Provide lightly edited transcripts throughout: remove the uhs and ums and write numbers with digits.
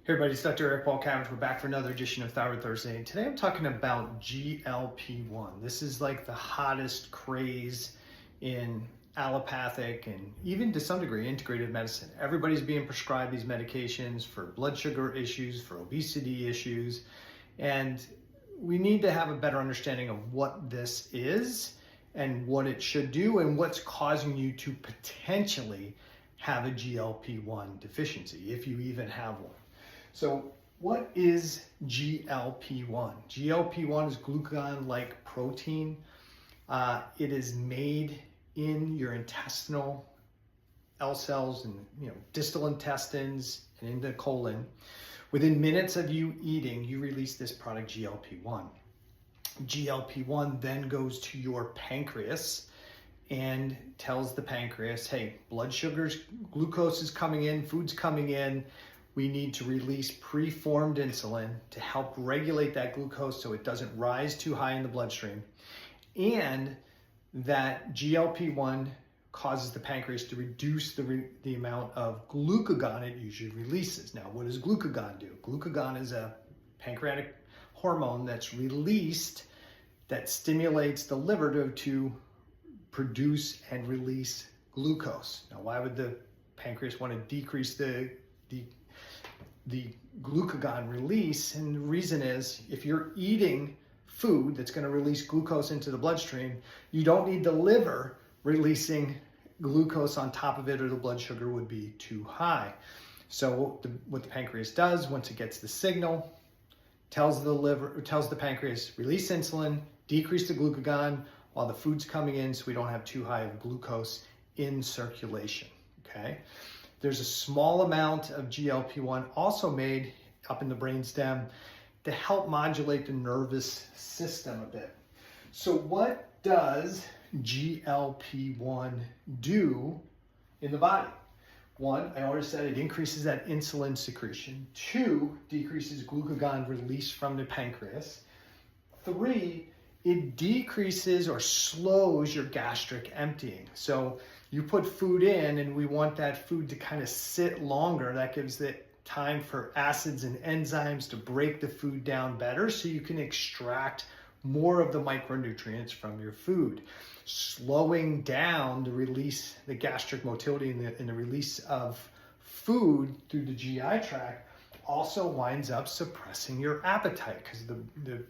Hey everybody, it's Dr. Eric Balcavage. We're back for another edition of Thyroid Thursday. And today I'm talking about GLP-1. This is like the hottest craze in allopathic and even to some degree integrative medicine. Everybody's being prescribed these medications for blood sugar issues, for obesity issues, and we need to have a better understanding of what this is and what it should do and what's causing you to potentially have a GLP-1 deficiency, if you even have one. So what is GLP-1? GLP-1 is glucagon-like protein. It is made in your intestinal L cells and distal intestines and in the colon. Within minutes of you eating, you release this product GLP-1. GLP-1 then goes to your pancreas and tells the pancreas, hey, blood sugars, glucose is coming in, food's coming in. We need to release preformed insulin to help regulate that glucose so it doesn't rise too high in the bloodstream. And that GLP-1 causes the pancreas to reduce the amount of glucagon it usually releases. Now, what does glucagon do? Glucagon is a pancreatic hormone that's released that stimulates the liver to produce and release glucose. Now, why would the pancreas want to decrease the glucagon release? And the reason is, if you're eating food that's going to release glucose into the bloodstream, you don't need the liver releasing glucose on top of it, or the blood sugar would be too high. So what the pancreas does, once it gets the signal, tells the pancreas, release insulin, decrease the glucagon while the food's coming in so we don't have too high of glucose in circulation, okay? There's a small amount of GLP-1 also made up in the brainstem to help modulate the nervous system a bit. So what does GLP-1 do in the body? One, I already said it increases that insulin secretion. Two, decreases glucagon release from the pancreas. Three, it decreases or slows your gastric emptying. So you put food in and we want that food to kind of sit longer. That gives it time for acids and enzymes to break the food down better so you can extract more of the micronutrients from your food. Slowing down the gastric motility and the release of food through the GI tract also winds up suppressing your appetite because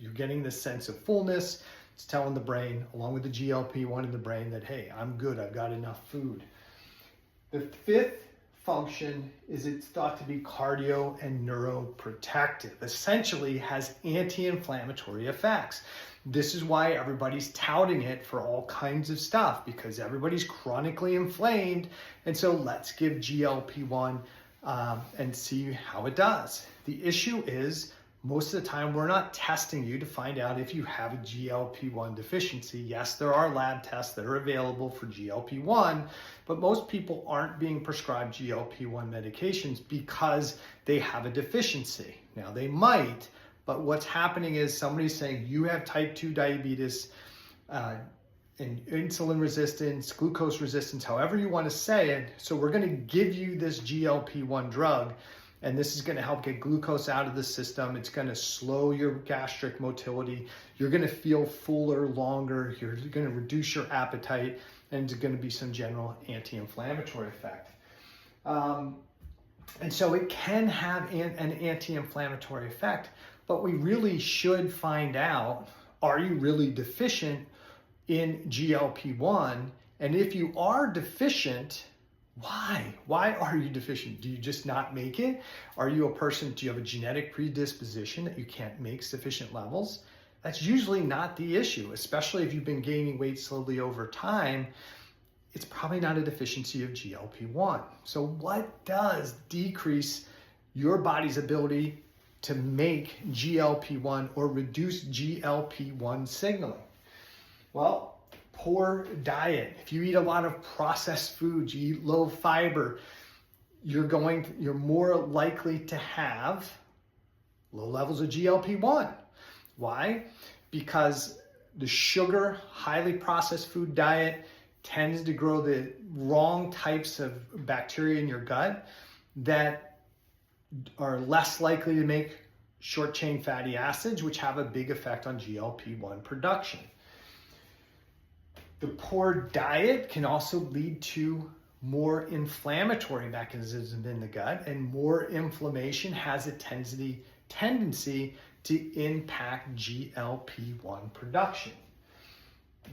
you're getting this sense of fullness. It's telling the brain, along with the GLP-1 in the brain, that, hey, I'm good, I've got enough food. The fifth function is it's thought to be cardio and neuroprotective. Essentially has anti-inflammatory effects. This is why everybody's touting it for all kinds of stuff, because everybody's chronically inflamed. And so let's give GLP-1 and see how it does. The issue is, most of the time, we're not testing you to find out if you have a GLP-1 deficiency. Yes, there are lab tests that are available for GLP-1, but most people aren't being prescribed GLP-1 medications because they have a deficiency. Now, they might, but what's happening is somebody's saying you have type 2 diabetes, and insulin resistance, glucose resistance, however you want to say it. So we're going to give you this GLP-1 drug, and this is going to help get glucose out of the system. It's going to slow your gastric motility. You're going to feel fuller longer. You're going to reduce your appetite, and there's going to be some general anti-inflammatory effect. And so it can have an anti-inflammatory effect, but we really should find out, are you really deficient in GLP-1? And if you are deficient, why? Why are you deficient? Do you just not make it? Are you a person, do you have a genetic predisposition that you can't make sufficient levels? That's usually not the issue, especially if you've been gaining weight slowly over time. It's probably not a deficiency of GLP-1. So what does decrease your body's ability to make GLP-1 or reduce GLP-1 signaling? Well, poor diet. If you eat a lot of processed foods, you eat low fiber, you're more likely to have low levels of GLP-1. Why? Because the sugar, highly processed food diet tends to grow the wrong types of bacteria in your gut that are less likely to make short chain fatty acids, which have a big effect on GLP-1 production. The poor diet can also lead to more inflammatory mechanisms in the gut, and more inflammation has a tendency to impact GLP-1 production.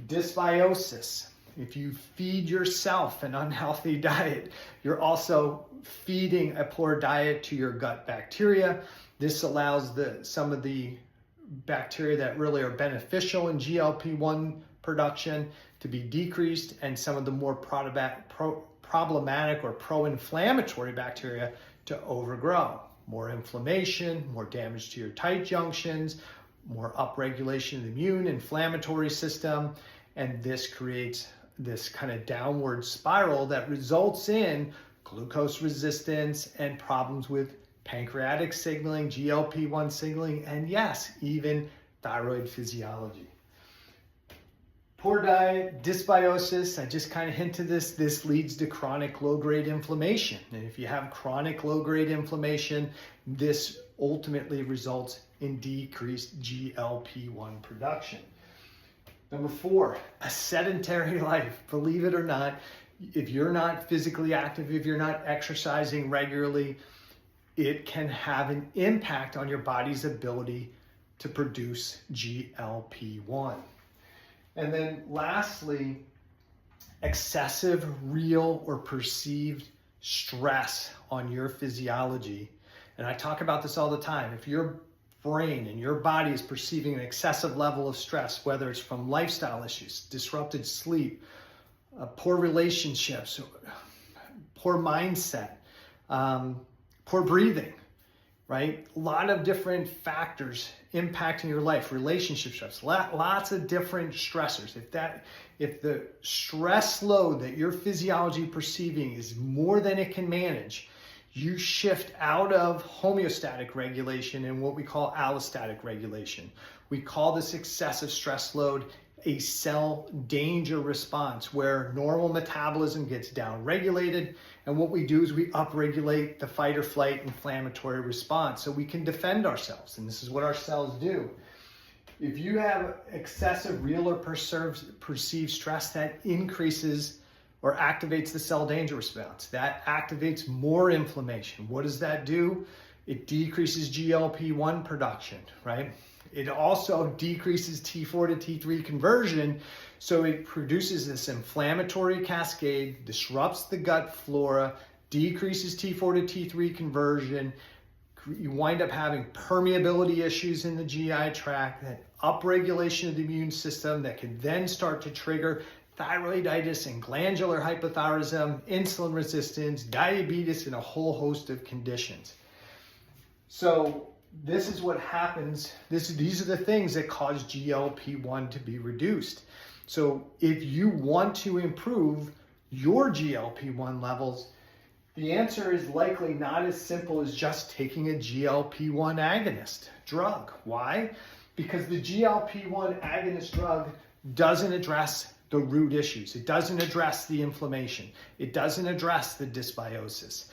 Dysbiosis. If you feed yourself an unhealthy diet, you're also feeding a poor diet to your gut bacteria. This allows some of the bacteria that really are beneficial in GLP-1 production to be decreased, and some of the more problematic or pro-inflammatory bacteria to overgrow. More inflammation, more damage to your tight junctions, more upregulation of the immune inflammatory system, and this creates this kind of downward spiral that results in glucose resistance and problems with pancreatic signaling, GLP-1 signaling, and yes, even thyroid physiology. Poor diet, dysbiosis, I just kind of hinted this leads to chronic low-grade inflammation. And if you have chronic low-grade inflammation, this ultimately results in decreased GLP-1 production. Number 4, a sedentary life. Believe it or not, if you're not physically active, if you're not exercising regularly, it can have an impact on your body's ability to produce GLP-1. And then lastly, excessive real or perceived stress on your physiology. And I talk about this all the time. If your brain and your body is perceiving an excessive level of stress, whether it's from lifestyle issues, disrupted sleep, poor relationships, poor mindset, poor breathing, right? A lot of different factors impacting your life, relationship stress, lots of different stressors. If the stress load that your physiology perceiving is more than it can manage, you shift out of homeostatic regulation and what we call allostatic regulation. We call this excessive stress load a cell danger response, where normal metabolism gets down-regulated, and what we do is we upregulate the fight or flight inflammatory response so we can defend ourselves, and this is what our cells do. If you have excessive real or perceived stress, that increases or activates the cell danger response. That activates more inflammation. What does that do? It decreases GLP-1 production, right? It also decreases T4 to T3 conversion, so it produces this inflammatory cascade, disrupts the gut flora, decreases T4 to T3 conversion. You wind up having permeability issues in the GI tract, that upregulation of the immune system that can then start to trigger thyroiditis and glandular hypothyroidism, insulin resistance, diabetes, and a whole host of conditions. So this is what happens. These are the things that cause GLP-1 to be reduced. So if you want to improve your GLP-1 levels, the answer is likely not as simple as just taking a GLP-1 agonist drug. Why? Because the GLP-1 agonist drug doesn't address the root issues. It doesn't address the inflammation. It doesn't address the dysbiosis.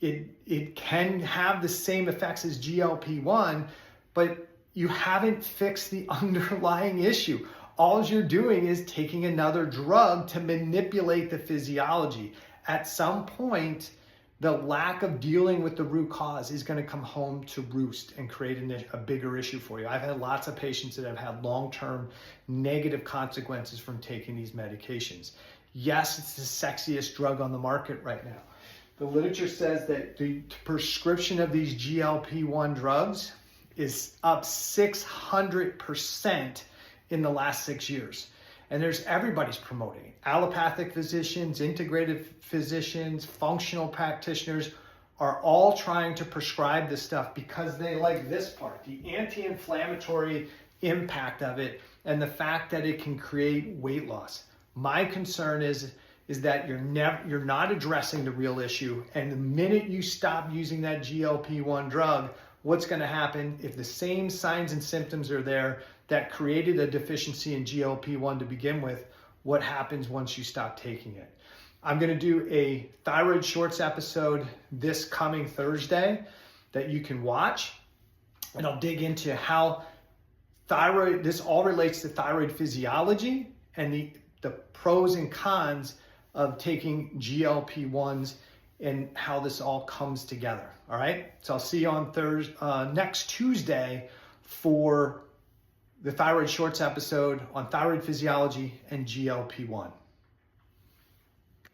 It can have the same effects as GLP-1, but you haven't fixed the underlying issue. All you're doing is taking another drug to manipulate the physiology. At some point, the lack of dealing with the root cause is going to come home to roost and create a bigger issue for you. I've had lots of patients that have had long-term negative consequences from taking these medications. Yes, it's the sexiest drug on the market right now. The literature says that the prescription of these GLP-1 drugs is up 600% in the last 6 years. And everybody's promoting it. Allopathic physicians, integrative physicians, functional practitioners are all trying to prescribe this stuff because they like this part, the anti-inflammatory impact of it and the fact that it can create weight loss. My concern is that you're not addressing the real issue, and the minute you stop using that GLP-1 drug, what's going to happen if the same signs and symptoms are there that created a deficiency in GLP-1 to begin with? What happens once you stop taking it? I'm going to do a thyroid shorts episode this coming Thursday, that you can watch. And I'll dig into how thyroid, this all relates to thyroid physiology and the pros and cons of taking GLP-1s and how this all comes together. All right. So I'll see you on next Tuesday for the Thyroid Shorts episode on thyroid physiology and GLP-1.